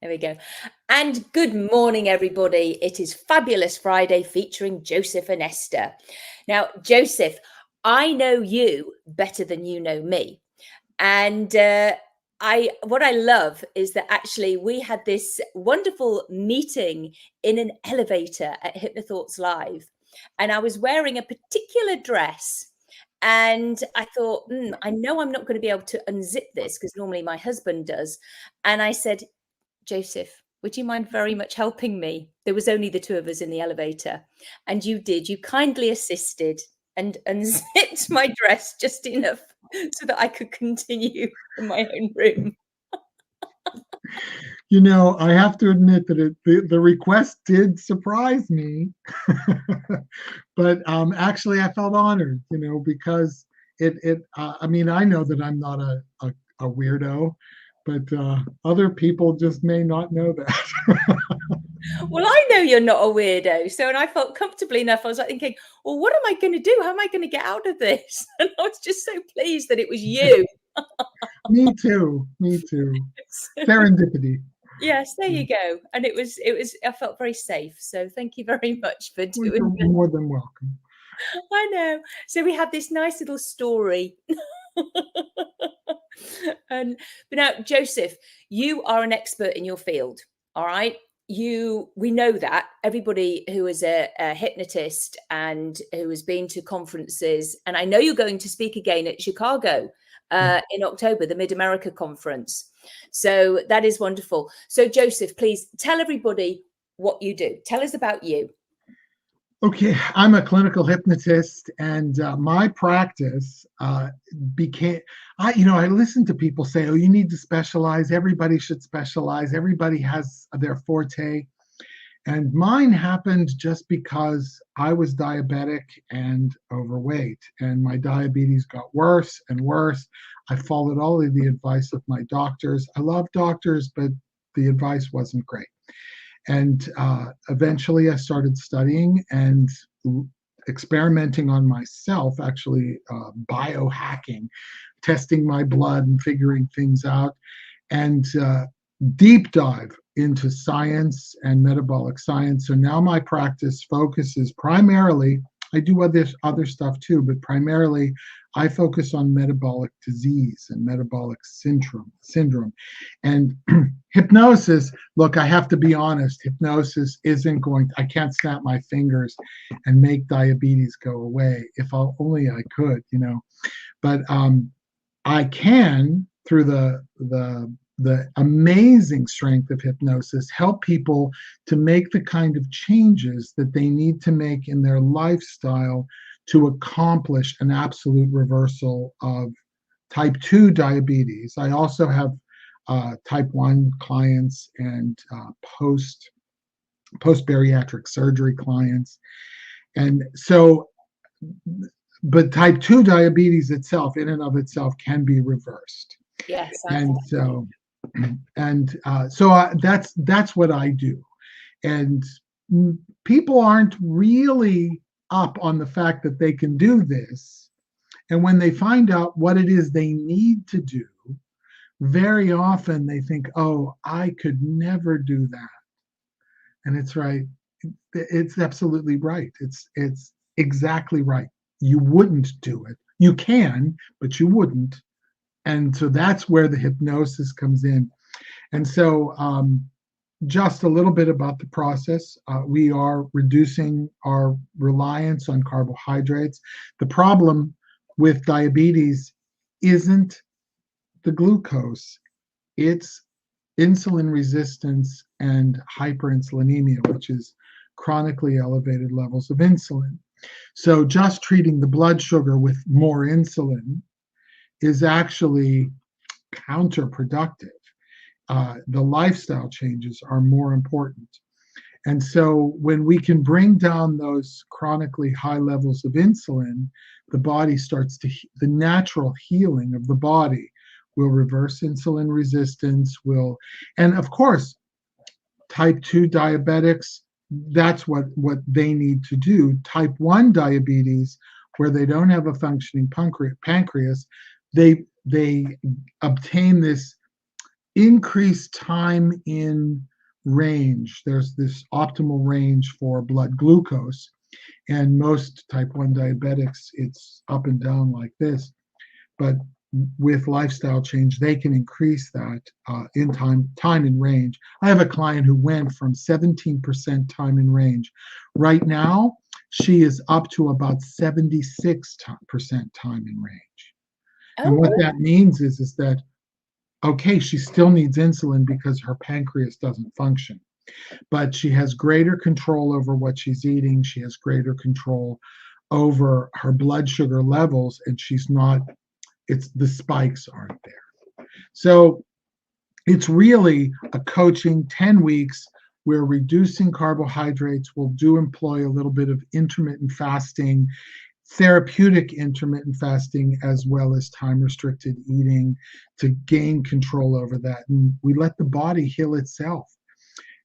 There we go. And good morning, everybody. It is Fabulous Friday featuring Joseph and Esther. Now, Joseph, I know you better than you know me. And what I love is that actually we had this wonderful meeting in an elevator at Hypnothoughts Live. And I was wearing a particular dress. And I thought, I know I'm not going to be able to unzip this because normally my husband does. And I said, Joseph, would you mind very much helping me? There was only the two of us in the elevator. And you did. You kindly assisted and unzipped my dress just enough so that I could continue in my own room. You know, I have to admit that the request did surprise me, but actually I felt honored, you know, because I mean, I know that I'm not a weirdo, but other people just may not know that. Well, I know you're not a weirdo. So, and I felt comfortably enough. I was like thinking, well, what am I going to do? How am I going to get out of this? And I was just so pleased that it was you. Me too. Me too. Serendipity. Yes, there you go. And it was, I felt very safe. So thank you very much for doing You're that. more than welcome. I know. So we have this nice little story. But now, Joseph, you are an expert in your field. All right. We know that everybody who is a hypnotist and who has been to conferences, and I know you're going to speak again at Chicago in October, the Mid-America Conference. So that is wonderful. So Joseph, please tell everybody what you do. Tell us about you. Okay, I'm a clinical hypnotist, and my practice became, I listen to people say, oh, you need to specialize. Everybody should specialize. Everybody has their forte. And mine happened just because I was diabetic and overweight, and my diabetes got worse and worse. I followed all of the advice of my doctors. I love doctors, but the advice wasn't great. And eventually I started studying and experimenting on myself, actually biohacking, testing my blood and figuring things out, and deep dive into science and metabolic science. So now my practice focuses primarily, I do other stuff too, but primarily I focus on metabolic disease and metabolic syndrome. And hypnosis, look, I have to be honest, hypnosis isn't I can't snap my fingers and make diabetes go away. If only I could, you know. But I can, through the amazing strength of hypnosis, help people to make the kind of changes that they need to make in their lifestyle to accomplish an absolute reversal of type 2 diabetes. I also have type 1 clients and post-bariatric surgery clients. And so, but type 2 diabetes itself, in and of itself, can be reversed. Yes. And so that's what I do. And people aren't really up on the fact that they can do this. And when they find out what it is they need to do, very often they think, oh, I could never do that. And it's right. It's absolutely right. It's exactly right. You wouldn't do it. You can, but you wouldn't. And so that's where the hypnosis comes in. And so just a little bit about the process. We are reducing our reliance on carbohydrates. The problem with diabetes isn't the glucose, it's insulin resistance and hyperinsulinemia, which is chronically elevated levels of insulin. So just treating the blood sugar with more insulin is actually counterproductive. The lifestyle changes are more important. And so when we can bring down those chronically high levels of insulin, the body starts the natural healing of the body will reverse insulin resistance, and of course, type 2 diabetics, that's what they need to do. Type 1 diabetes, where they don't have a functioning pancreas, they obtain this increased time in range. There's this optimal range for blood glucose, and most type 1 diabetics, it's up and down like this. But with lifestyle change, they can increase that in time in range. I have a client who went from 17% time in range. Right now, she is up to about 76% time in range. And what that means is that, okay, she still needs insulin because her pancreas doesn't function, but she has greater control over what she's eating. She has greater control over her blood sugar levels, and she's not, it's the spikes aren't there. So it's really a coaching 10 weeks. We're reducing carbohydrates. We'll do employ a little bit of intermittent fasting, therapeutic intermittent fasting, as well as time restricted eating to gain control over that. And we let the body heal itself.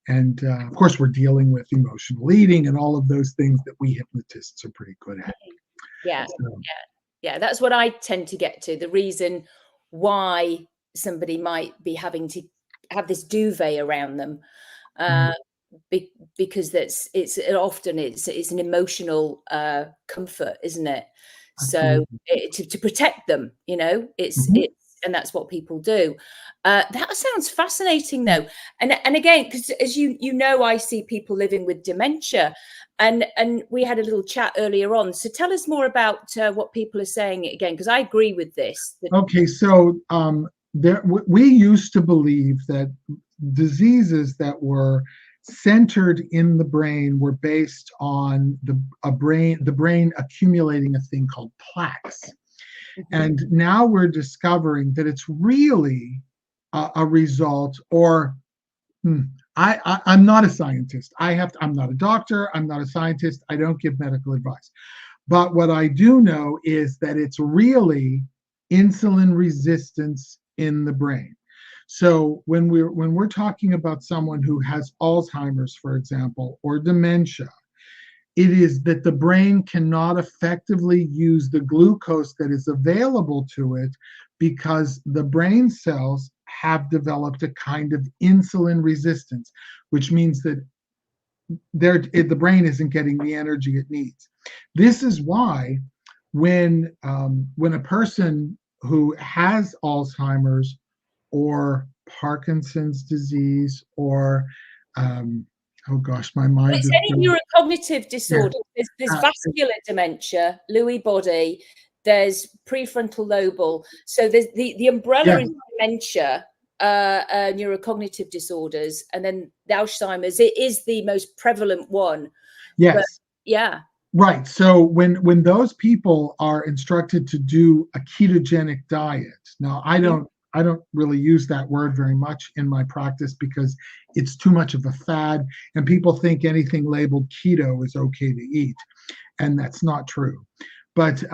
And of course, we're dealing with emotional eating and all of those things that we hypnotists are pretty good at. Yeah. So. Yeah. That's what I tend to get to. The reason why somebody might be having to have this duvet around them. Because it's often an emotional comfort, isn't it? So to protect them, it's and that's what people do. That sounds fascinating, though. And again, because as you know, I see people living with dementia, and we had a little chat earlier on. So tell us more about what people are saying again, because I agree with this. Okay, so we used to believe that diseases that were centered in the brain were based on the brain accumulating a thing called plaques. And now we're discovering that it's really a result, or I'm not a scientist. I'm not a doctor. I'm not a scientist. I don't give medical advice. But what I do know is that it's really insulin resistance in the brain. So when we're talking about someone who has Alzheimer's, for example, or dementia, it is that the brain cannot effectively use the glucose that is available to it because the brain cells have developed a kind of insulin resistance, which means that the brain isn't getting the energy it needs. This is why when a person who has Alzheimer's or Parkinson's disease or oh gosh, my mind is any neurocognitive disorder. Yeah. There's vascular dementia, Lewy body, there's prefrontal lobal. So there's the umbrella is dementia, neurocognitive disorders, and then the Alzheimer's. It is the most prevalent one. Yes. But, yeah. Right. So when those people are instructed to do a ketogenic diet, now I don't really use that word very much in my practice because it's too much of a fad, and people think anything labeled keto is okay to eat, and that's not true. But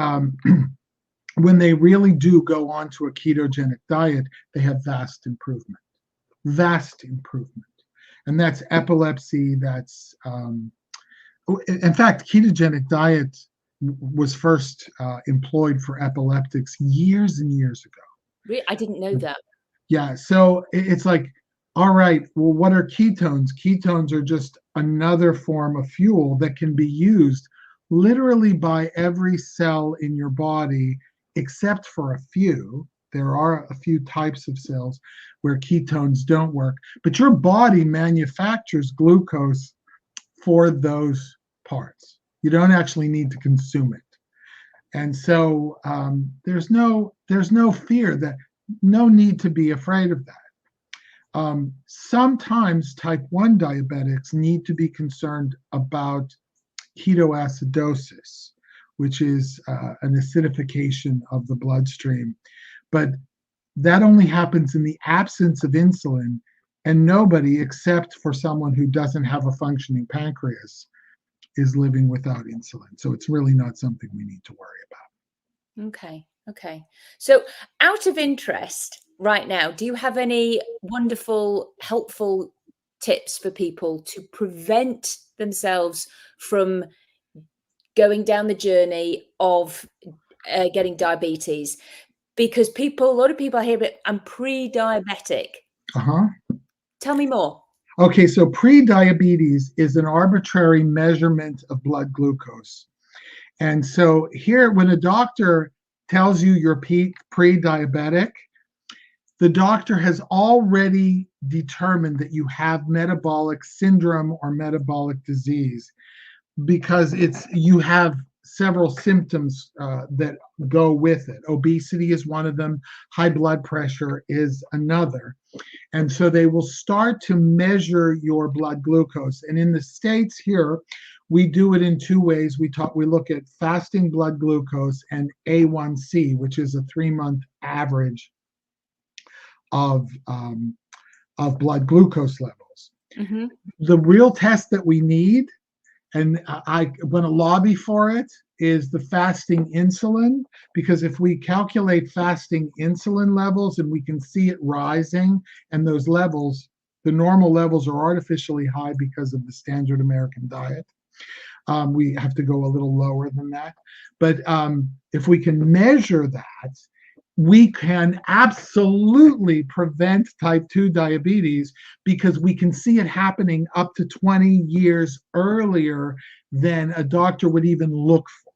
when they really do go on to a ketogenic diet, they have vast improvement. And that's epilepsy, that's in fact, ketogenic diet was first employed for epileptics years and years ago. Really? I didn't know that. Yeah, so it's like, all right, well, what are ketones? Ketones are just another form of fuel that can be used literally by every cell in your body, except for a few. There are a few types of cells where ketones don't work, but your body manufactures glucose for those parts. You don't actually need to consume it. And so there's no fear, that no need to be afraid of that. Sometimes type 1 diabetics need to be concerned about ketoacidosis, which is an acidification of the bloodstream. But that only happens in the absence of insulin, and nobody except for someone who doesn't have a functioning pancreas is living without insulin. So it's really not something we need to worry about. Okay. So out of interest right now, do you have any wonderful, helpful tips for people to prevent themselves from going down the journey of getting diabetes? Because a lot of people hear it, I'm pre-diabetic. Uh-huh. Tell me more. Okay, so pre-diabetes is an arbitrary measurement of blood glucose. And so here, when a doctor tells you you're pre-diabetic, the doctor has already determined that you have metabolic syndrome or metabolic disease because you have several symptoms that go with it. Obesity is one of them. High blood pressure is another. And so they will start to measure your blood glucose. And in the States here, we do it in two ways. We look at fasting blood glucose and A1C, which is a 3-month average of blood glucose levels. Mm-hmm. The real test that we need, and I want to lobby for it, is the fasting insulin, because if we calculate fasting insulin levels and we can see it rising, and those levels, the normal levels are artificially high because of the standard American diet. We have to go a little lower than that. But if we can measure that, we can absolutely prevent type 2 diabetes because we can see it happening up to 20 years earlier than a doctor would even look for.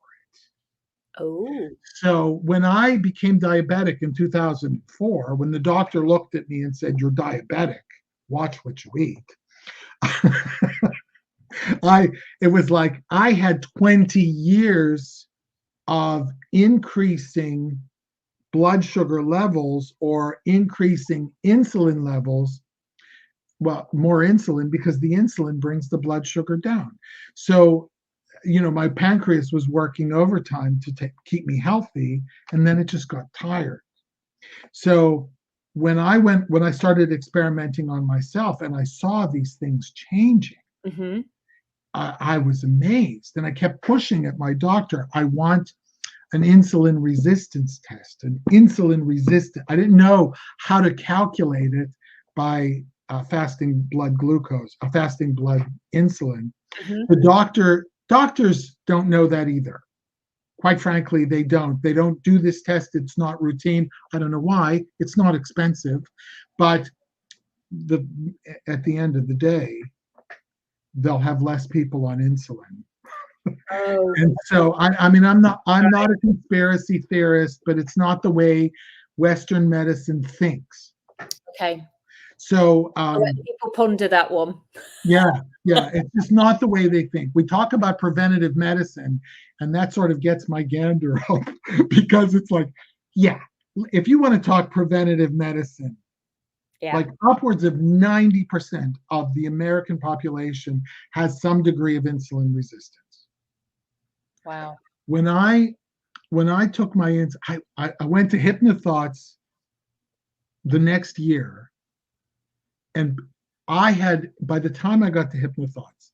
Oh. So when I became diabetic in 2004, when the doctor looked at me and said, "You're diabetic, watch what you eat," it was like I had 20 years of increasing blood sugar levels or increasing insulin levels. Well, more insulin, because the insulin brings the blood sugar down. So, my pancreas was working overtime to keep me healthy, and then it just got tired. So when I started experimenting on myself and I saw these things changing, Mm-hmm. I was amazed, and I kept pushing at my doctor. I want an insulin resistance test, an insulin resistant. I didn't know how to calculate it by fasting blood glucose, fasting blood insulin. Mm-hmm. The doctors don't know that either. Quite frankly, they don't. They don't do this test. It's not routine. I don't know why. It's not expensive, but the at the end of the day, they'll have less people on insulin. Oh, And so I mean, I'm not a conspiracy theorist, but it's not the way Western medicine thinks. okay. So I'll let people ponder that one. yeah, yeah, it's just not the way they think. We talk about preventative medicine, and that sort of gets my gander up because it's like, yeah, if you want to talk preventative medicine, Yeah. like upwards of 90% of the American population has some degree of insulin resistance. Wow. When I took my I went to Hypnothoughts the next year, and by the time I got to Hypnothoughts,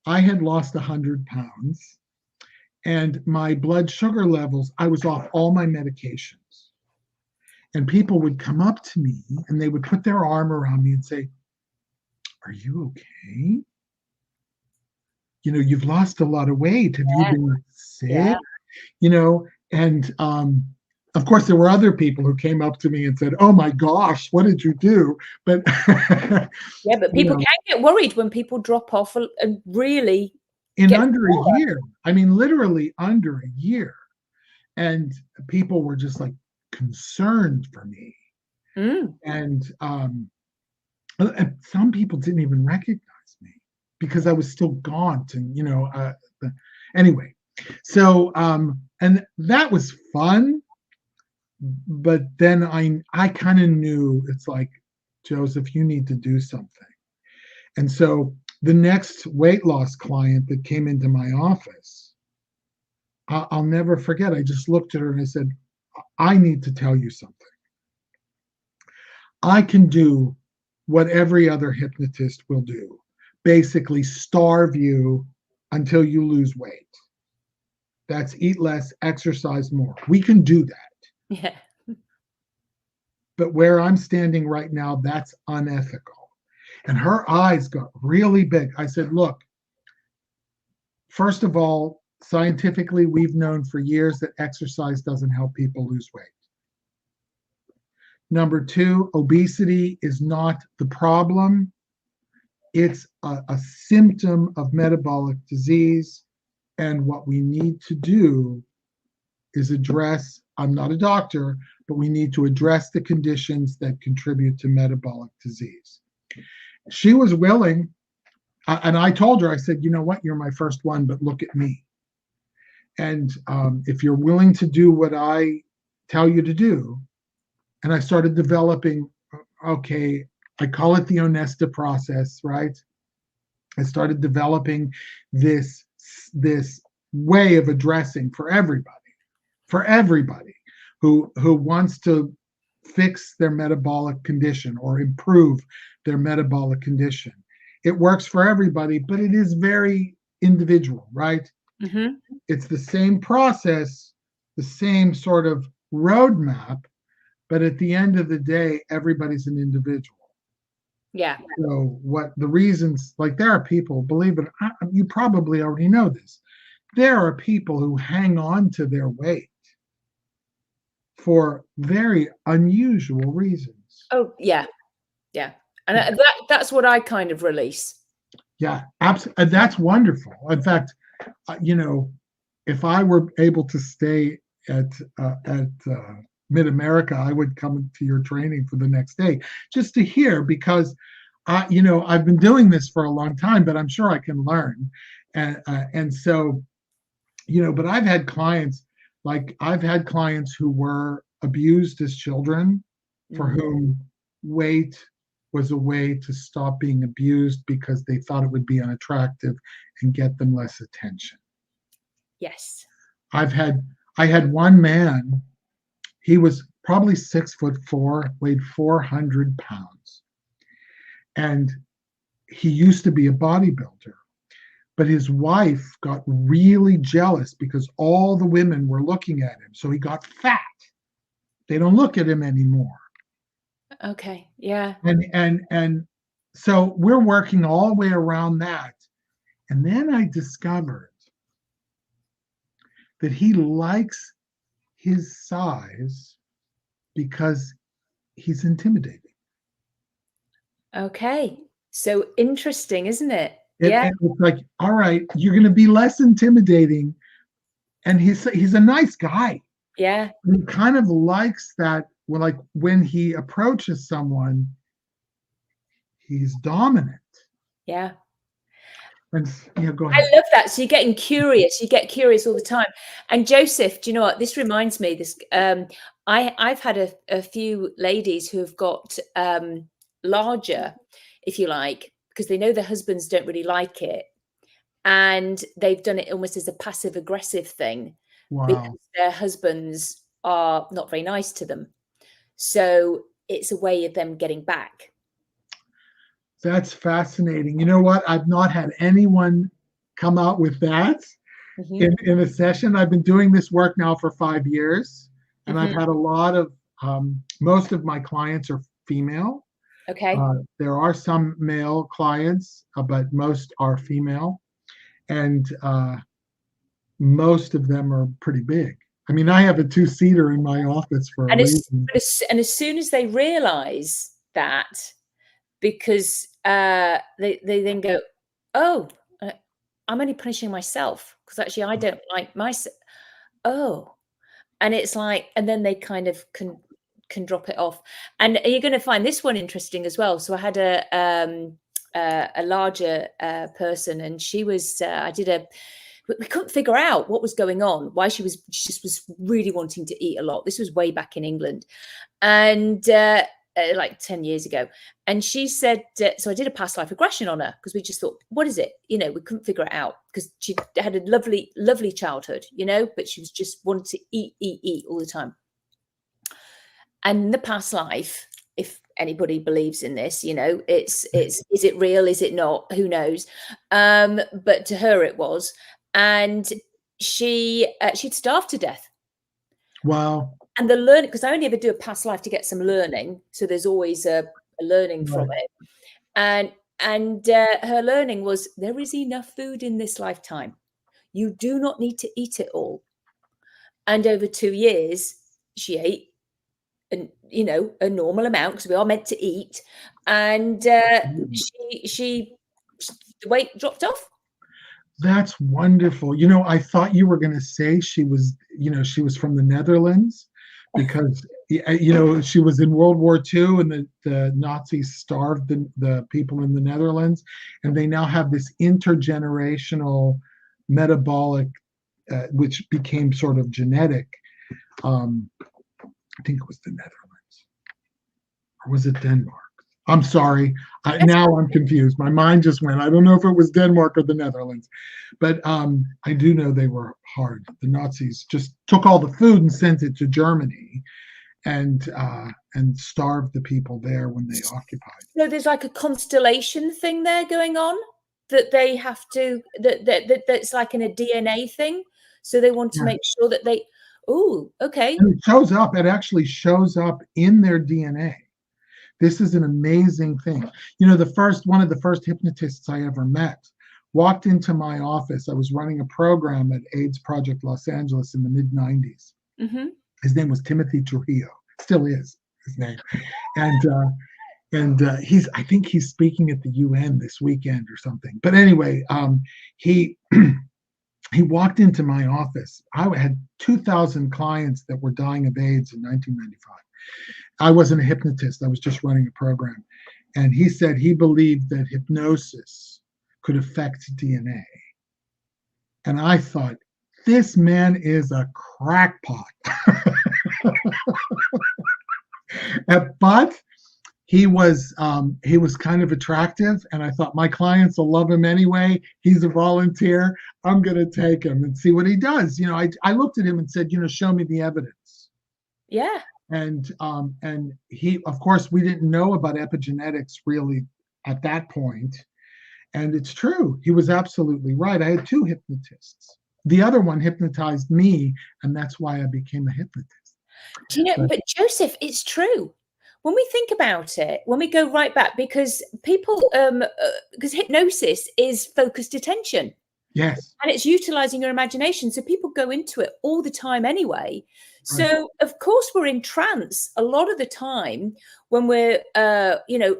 I had lost 100 pounds, and my blood sugar levels, I was off all my medications. And people would come up to me and they would put their arm around me and say, "Are you okay? You've lost a lot of weight. Have you Yeah. been Yeah. sick?" And of course, there were other people who came up to me and said, "Oh my gosh, what did you do?" But Yeah, but you people know, can get worried when people drop off and really in get under a smaller. year, I mean, literally under a year, and people were just like concerned for me, Mm. and some people didn't even recognize me because I was still gaunt, and anyway. So and that was fun, but then I kind of knew it's like, "Joseph, you need to do something." And so the next weight loss client that came into my office, I'll never forget. I just looked at her and I said, "I need to tell you something. I can do what every other hypnotist will do, basically starve you until you lose weight. That's eat less, exercise more. We can do that. Yeah. But where I'm standing right now, that's unethical." And her eyes got really big. I said, "Look, first of all, scientifically, we've known for years that exercise doesn't help people lose weight. Number two, obesity is not the problem. It's a symptom of metabolic disease. And what we need to do is address, I'm not a doctor, but we need to address the conditions that contribute to metabolic disease. She was willing, and I told her, I said, you know what, you're my first one, but look at me. And if you're willing to do what I tell you to do, and I started developing, okay, I call it the Onesta process, right? I started developing this way of addressing for everybody who wants to fix their metabolic condition or improve their metabolic condition. It works for everybody, but it is very individual, right? Mm-hmm. It's the same process, the same sort of roadmap, but at the end of the day, everybody's an individual. Yeah. So what the reasons, like there are people, believe it, you probably already know this. There are people who hang on to their weight for very unusual reasons. Oh, yeah. Yeah. And that's what I kind of release. Yeah, absolutely. That's wonderful. In fact, if I were able to stay at Mid America, I would come to your training for the next day just to hear, because I've been doing this for a long time, but I'm sure I can learn, and so but I've had clients who were abused as children, for whom weight was a way to stop being abused because they thought it would be unattractive and get them less attention. Yes. I had one man, he was probably 6'4", weighed 400 pounds. And he used to be a bodybuilder, but his wife got really jealous because all the women were looking at him. So he got fat. They don't look at him anymore. Okay. Yeah. And so we're working all the way around that. And then I discovered that he likes his size because he's intimidating. Okay. So interesting, isn't it? Yeah. And it's like, all right, you're going to be less intimidating. And he's a nice guy. Yeah. He kind of likes that. Like when he approaches someone, he's dominant. Yeah. And go ahead. I love that. So you're getting curious. You get curious all the time. And Joseph, do you know what? This reminds me. I've had a few ladies who have got larger, if you like, because they know their husbands don't really like it, and they've done it almost as a passive aggressive thing. Wow. Because their husbands are not very nice to them. So it's a way of them getting back. That's fascinating. You know what? I've not had anyone come out with that in a session. I've been doing this work now for 5 years, and I've had a lot of, most of my clients are female. Okay. There are some male clients, but most are female. And most of them are pretty big. I mean, I have a 2-seater in my office for a reason. And as soon as they realize that, because they then go, oh, I'm only punishing myself because actually I don't like myself. Oh, and it's like, and then they kind of can drop it off. And you're going to find this one interesting as well. So I had a larger person, and she was, we couldn't figure out what was going on, why she just was really wanting to eat a lot. This was way back in England, and like 10 years ago. And she said, so I did a past life regression on her because we just thought, what is it? We couldn't figure it out because she had a lovely, lovely childhood, but she was just wanted to eat all the time. And in the past life, if anybody believes in this, it's is it real? Is it not? Who knows? But to her it was. And she'd starved to death. Wow. And the learning, because I only ever do a past life to get some learning. So there's always a learning from it. And her learning was, there is enough food in this lifetime. You do not need to eat it all. And over 2 years, she ate a normal amount, because we are meant to eat, and she the weight dropped off. That's wonderful. You know, I thought you were going to say she was, she was from the Netherlands, because, she was in World War II, and the Nazis starved the people in the Netherlands, and they now have this intergenerational metabolic, which became sort of genetic. I think it was the Netherlands, or was it Denmark? I'm sorry. Now I'm confused. My mind just went. I don't know if it was Denmark or the Netherlands, but I do know they were hard. The Nazis just took all the food and sent it to Germany, and starved the people there when they occupied. So there's like a constellation thing there going on, that they have to, that's like in a DNA thing. So they want to make sure that they. Oh, okay. And it shows up. It actually shows up in their DNA. This is an amazing thing. One of the first hypnotists I ever met walked into my office. I was running a program at AIDS Project Los Angeles in the mid-90s. Mm-hmm. His name was Timothy Trujillo. Still is his name. And I think he's speaking at the UN this weekend or something. But anyway, he he walked into my office. I had 2,000 clients that were dying of AIDS in 1995. I wasn't a hypnotist. I was just running a program. And he said he believed that hypnosis could affect DNA. And I thought, this man is a crackpot. But he was kind of attractive, and I thought, my clients will love him anyway. He's a volunteer. I'm going to take him and see what he does. I looked at him and said, show me the evidence. Yeah. And he, of course, we didn't know about epigenetics really at that point. And it's true. He was absolutely right. I had 2 hypnotists. The other one hypnotized me, and that's why I became a hypnotist. But Joseph, it's true. When we think about it, when we go right back, because because hypnosis is focused attention. Yes. And it's utilizing your imagination. So people go into it all the time anyway. So, of course, we're in trance a lot of the time when we're,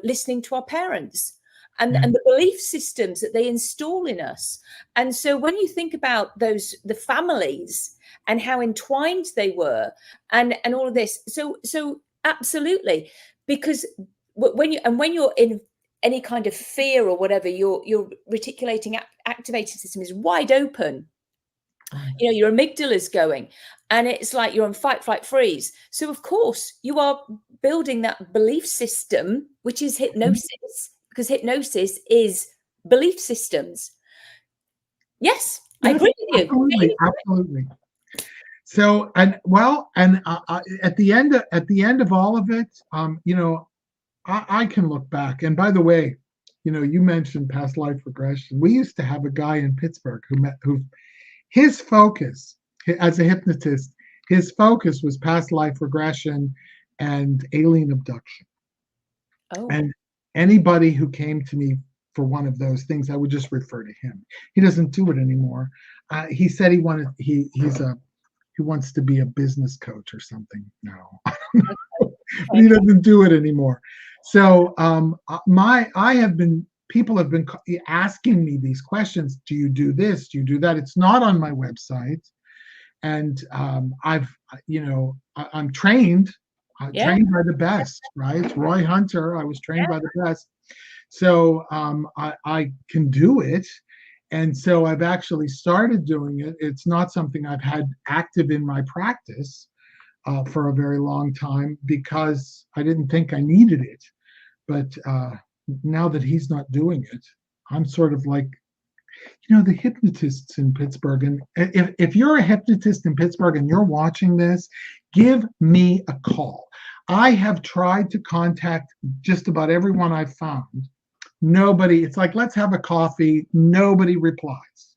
listening to our parents and the belief systems that they install in us. And so when you think about the families and how entwined they were and all of this. So absolutely, because when you're in any kind of fear or whatever, your reticulating activating system is wide open. Your amygdala is going, and it's like you're on fight, flight, freeze. So of course you are building that belief system, which is hypnosis, because hypnosis is belief systems. Yes, I agree with you. Absolutely. So, at the end of all of it, I can look back. And by the way, you mentioned past life regression. We used to have a guy in Pittsburgh who his focus as a hypnotist, his focus was past life regression and alien abduction. Oh. And anybody who came to me for one of those things, I would just refer to him. He doesn't do it anymore. He said he wants to be a business coach or something. No, he doesn't do it anymore. So people have been asking me these questions. Do you do this? Do you do that? It's not on my website. And I'm trained. Trained by the best, right? Roy Hunter, I was trained by the best. So I can do it. And so I've actually started doing it. It's not something I've had active in my practice for a very long time because I didn't think I needed it. But now that he's not doing it, I'm sort of like, the hypnotists in Pittsburgh. And if you're a hypnotist in Pittsburgh and you're watching this, give me a call. I have tried to contact just about everyone I've found. Nobody, it's like, let's have a coffee. Nobody replies.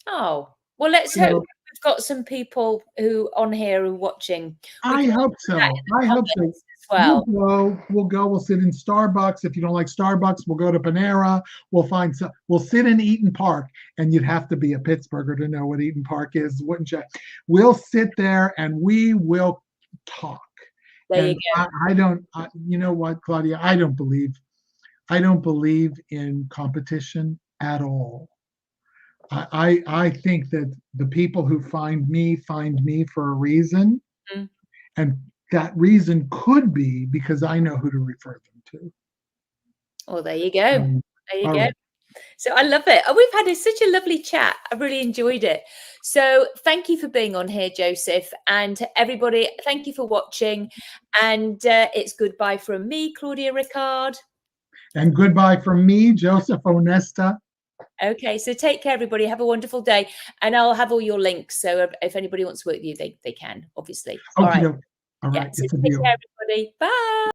Oh, well, let's hope we've got some people who on here who are watching. I hope so. I hope so. Well, we'll sit in Starbucks. If you don't like Starbucks, we'll go to Panera. We'll sit in Eaton Park, and you'd have to be a Pittsburgher to know what Eaton Park is, wouldn't you? We'll sit there and we will talk. There you And go. I don't, you know what, Claudia, I don't believe in competition at all. I think that the people who find me for a reason, Mm. and that reason could be because I know who to refer them to. Well, there you go. There you All go. right. So I love it. We've had such a lovely chat. I really enjoyed it. So thank you for being on here, Joseph. And to everybody, thank you for watching. And it's goodbye from me, Claudia Ricard. And goodbye from me, Joseph Onesta. Okay, so take care, everybody. Have a wonderful day. And I'll have all your links. So if anybody wants to work with you, they can, obviously. All Okay. right. All Yeah. right. So It's a take deal. care, everybody. Bye.